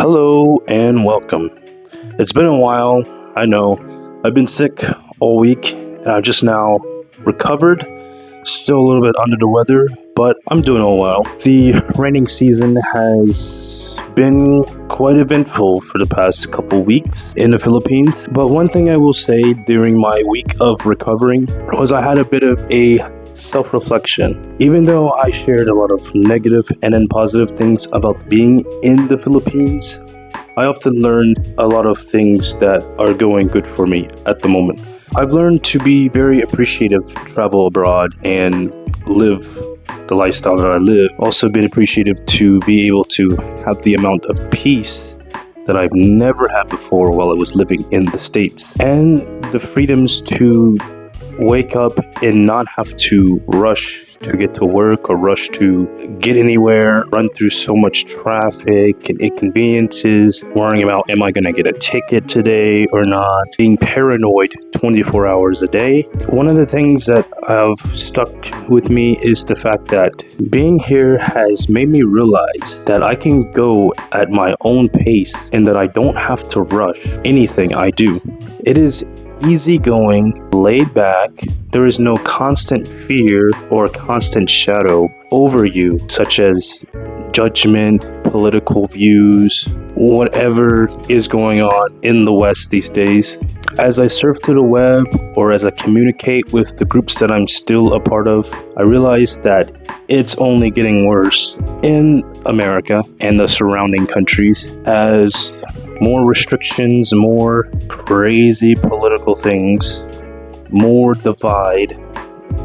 Hello and welcome. It's been a while, I know. I've been sick all week and I've just now recovered. Still a little bit under the weather, but I'm doing all well. The raining season has been quite eventful for the past couple weeks in the Philippines. But one thing I will say during my week of recovering was I had a bit of a self-reflection. Even though I shared a lot of negative and then positive things about being in the Philippines, I often learned a lot of things that are going good for me at the moment. I've learned to be very appreciative to travel abroad and live the lifestyle that I live. Also been appreciative to be able to have the amount of peace that I've never had before while I was living in the States. And the freedoms to wake up and not have to rush to get to work or rush to get anywhere, run through so much traffic and inconveniences, worrying about am I going to get a ticket today or not, being paranoid 24 hours a day. One of the things that have stuck with me is the fact that being here has made me realize that I can go at my own pace and that I don't have to rush anything I do. It is easygoing, laid back. There is no constant fear or constant shadow over you, such as judgment, political views, whatever is going on in the West these days. As I surf through the web or as I communicate with the groups that I'm still a part of, I realize that it's only getting worse in America and the surrounding countries as more restrictions, more crazy political things, more divide,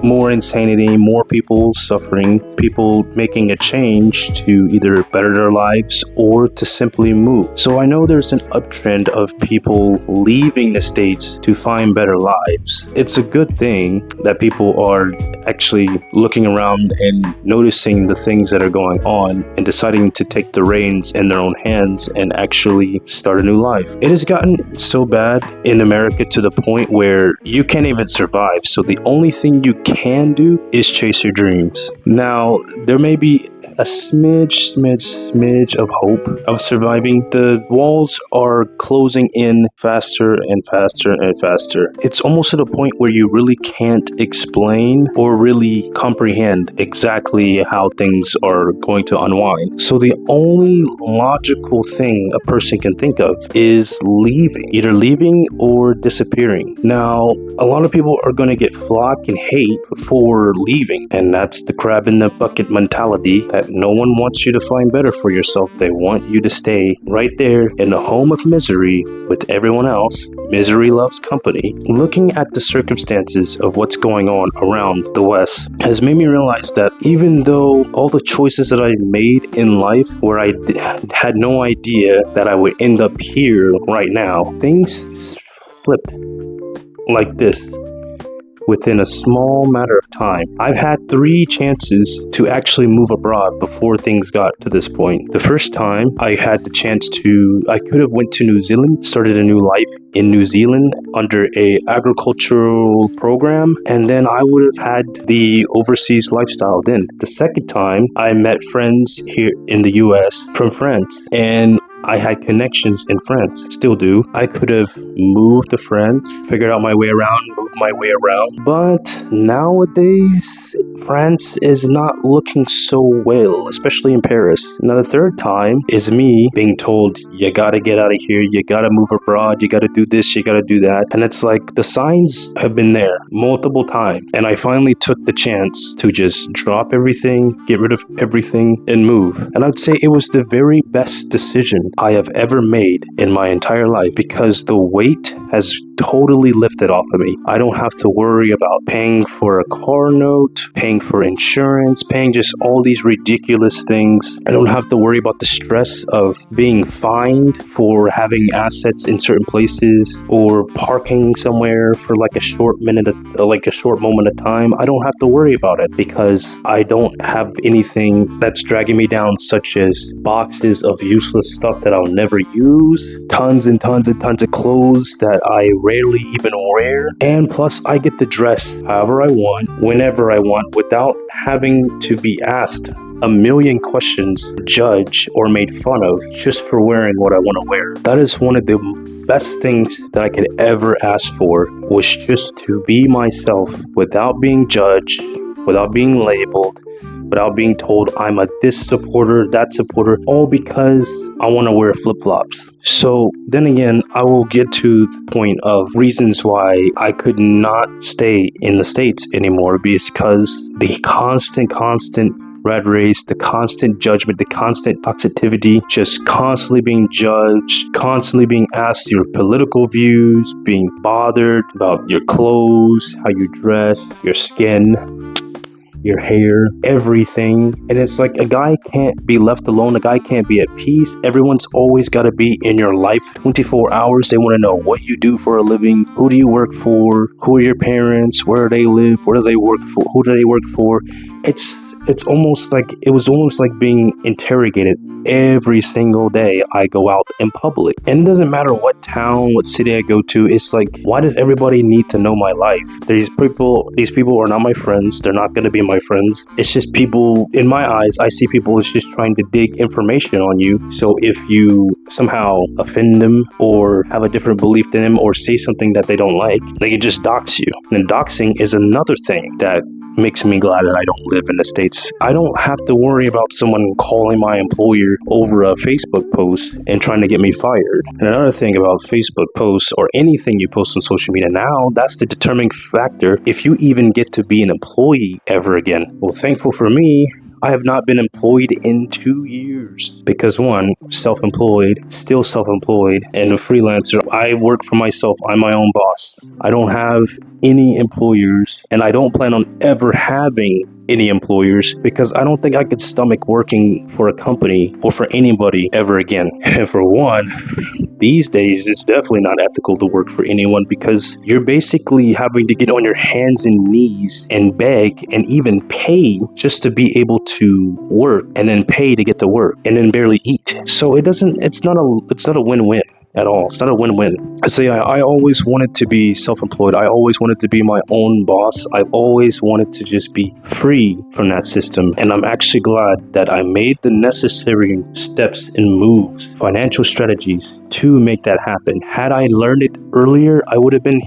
more insanity, more people suffering, people making a change to either better their lives or to simply move. So I know there's an uptrend of people leaving the States to find better lives. It's a good thing that people are actually looking around and noticing the things that are going on and deciding to take the reins in their own hands and actually start a new life. It has gotten so bad in America to the point where you can't even survive. So the only thing you can do is chase your dreams. Now, there may be a smidge of hope of surviving. The walls are closing in faster and faster and faster. It's almost to the point where you really can't explain or really comprehend exactly how things are going to unwind. So the only logical thing a person can think of is leaving, either leaving or disappearing. Now, a lot of people are going to get flack and hate for leaving, and that's the crab in the bucket mentality that no one wants you to find better for yourself. They want you to stay right there in the home of misery with everyone else. Misery loves company. Looking at the circumstances of what's going on around the West has made me realize that even though all the choices that I made in life where I had no idea that I would end up here right now, things flipped like this within a small matter of time. I've had 3 chances to actually move abroad before things got to this point. The first time I had the chance I could have went to New Zealand, started a new life in New Zealand under a agricultural program, and then I would have had the overseas lifestyle then. The second time I met friends here in the US from France, and I had connections in France, still do. I could have moved to France, figured out my way around, moved my way around. But nowadays, France is not looking so well, especially in Paris. Now, the third time is me being told, you gotta get out of here, you gotta move abroad, you gotta do this, you gotta do that. And it's like the signs have been there multiple times. And I finally took the chance to just drop everything, get rid of everything, and move. And I'd say it was the very best decision I have ever made in my entire life because the weight has totally lifted off of me. I don't have to worry about paying for a car note, paying for insurance, paying just all these ridiculous things. I don't have to worry about the stress of being fined for having assets in certain places or parking somewhere for like a short moment of time. I don't have to worry about it because I don't have anything that's dragging me down, such as boxes of useless stuff that I'll never use, tons and tons and tons of clothes that I rarely even wear, and plus I get to dress however I want, whenever I want, without having to be asked a million questions, judged, or made fun of just for wearing what I want to wear. That is one of the best things that I could ever ask for, was just to be myself without being judged, without being labeled, without being told I'm a this supporter, that supporter, all because I want to wear flip-flops. So then again, I will get to the point of reasons why I could not stay in the States anymore, because the constant rat race, the constant judgment, the constant toxicity, just constantly being judged, constantly being asked your political views, being bothered about your clothes, how you dress, your skin, your hair, everything. And it's like a guy can't be left alone. A guy can't be at peace. Everyone's always got to be in your life 24 hours. They want to know what you do for a living, who do you work for, who are your parents, where do they live, where do they work for, who do they work for. It was almost like being interrogated every single day I go out in public. And it doesn't matter what town, what city I go to. It's like, why does everybody need to know my life? These people are not my friends. They're not going to be my friends. It's just people, in my eyes, I see people as just trying to dig information on you. So if you somehow offend them or have a different belief than them or say something that they don't like, they can just dox you. And doxing is another thing that makes me glad that I don't live in the States. I don't have to worry about someone calling my employer over a Facebook post and trying to get me fired. And another thing about Facebook posts or anything you post on social media now, that's the determining factor if you even get to be an employee ever again. Well, thankful for me, I have not been employed in 2 years because, one, self-employed, still self-employed, and a freelancer. I work for myself. I'm my own boss. I don't have any employers, and I don't plan on ever having any employers because I don't think I could stomach working for a company or for anybody ever again. And for one, these days, it's definitely not ethical to work for anyone because you're basically having to get on your hands and knees and beg and even pay just to be able to work, and then pay to get to work, and then barely eat. So it's not a win-win at all. It's not a win-win. I always wanted to be self-employed. I always wanted to be my own boss. I always wanted to just be free from that system. And I'm actually glad that I made the necessary steps and moves, financial strategies to make that happen. Had I learned it earlier, I would have been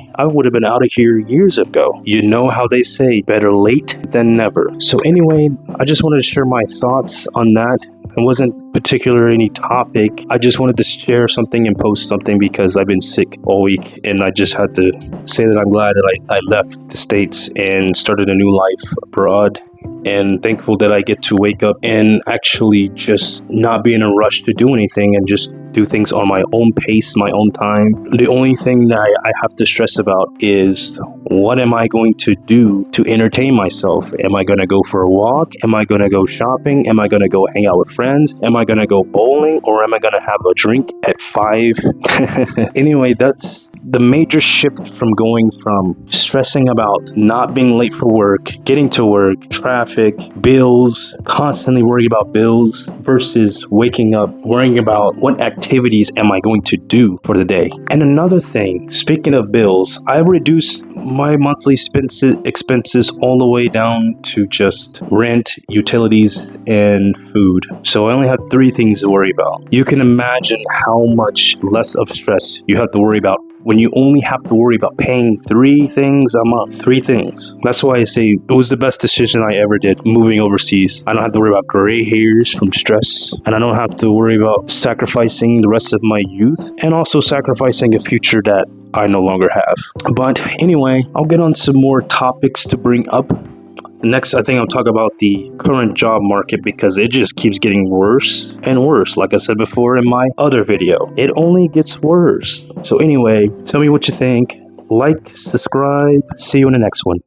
out of here years ago. You know how they say, better late than never. So anyway, I just wanted to share my thoughts on that. It wasn't particular any topic. I just wanted to share something and post something because I've been sick all week, and I just had to say that I'm glad that I left the States and started a new life abroad, and thankful that I get to wake up and actually just not be in a rush to do anything and just do things on my own pace, my own time. The only thing that I have to stress about is, what am I going to do to entertain myself? Am I going to go for a walk? Am I going to go shopping? Am I going to go hang out with friends? Am I going to go bowling? Or am I going to have a drink at 5? Anyway, that's the major shift from going from stressing about not being late for work, getting to work, traffic, bills, constantly worrying about bills, versus waking up worrying about what activities am I going to do for the day. And another thing, speaking of bills, I reduced my monthly expenses all the way down to just rent, utilities, and food. So I only have 3 things to worry about. You can imagine how much less of stress you have to worry about when you only have to worry about paying 3 things a month. 3 things. That's why I say it was the best decision I ever did, moving overseas. I don't have to worry about gray hairs from stress, and I don't have to worry about sacrificing the rest of my youth, and also sacrificing a future that I no longer have. But anyway, I'll get on some more topics to bring up. Next, I think I'll talk about the current job market because it just keeps getting worse and worse. Like I said before in my other video, it only gets worse. So anyway, tell me what you think. Like, subscribe. See you in the next one.